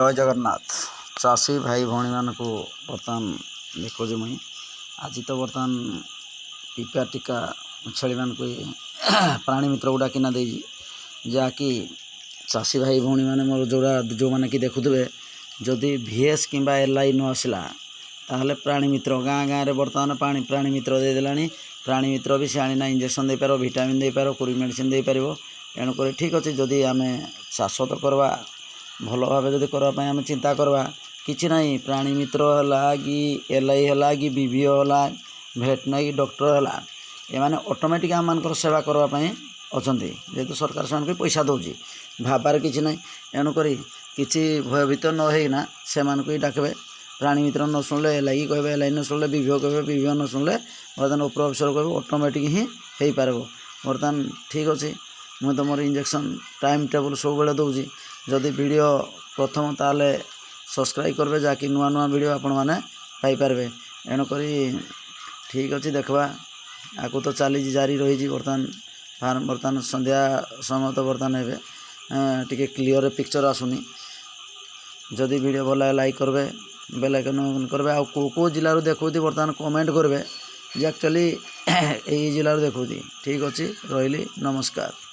जय जगन्नाथ चाषी भाई भौणी मान को बर्तमान देखुची मुई आज तो बर्तमान टीका टीका छेली मान को प्राणी मित्र गुड़ा किना दे जहाँकि चाषी भाई भौणी मैंने मोर जोड़ा जो मैंने कि देखुवे जदि VS किंबा LI न आसला ताहले प्राणी मित्र गाँ गाँव में बर्तमान प्राणी मित्र देदेला प्राणी मित्र भी से आना इंजेक्शन दे पार विटामिन दे पार कोई मेडिसिन दे पार एणुक ठीक अच्छे जदि आम चाष तो करवा भल भाव जब करवाई आम चिंता करवा कि ना प्राणी मित्र है कि LI है कि BVO है भेटनारी डॉक्टर है एमाने ऑटोमेटिक आम मान सेवा करवाई अच्छा जेहेतु सरकार से पैसा दौर भाबार कि ना एणुक किसी भयभीत नहींना से ही डाकबे प्राणी मित्र न शुणिले LI कहे LI न शुणिले BVO कहे BVO न शुणिले बर्तमान उपर अफिसर कहे ऑटोमेटिक ही हो पार बर्तमान ठीक अच्छे मुझे तो मोर इंजेक्शन टाइम टेबल सब बेले दूसरी जदि वीडियो प्रथम ताले सब्सक्राइब करेंगे जहाँकि नुआ नुआ वीडियो आपण मैंने पाइपारे एणुक ठीक अच्छे देखा आगु तो चली जारी रही बर्तमान फार्म बर्तमान संध्या समय तो बर्तमान एवं टी क्लीयर पिक्चर आसुनी जदि वीडियो भल लाइक करेंगे बेल आइकन करेंगे आ को जिलूर देखुती बर्तमान कमेंट करेंगे जे एक्चुअली यही जिलूर देखुती ठीक अच्छे रही नमस्कार।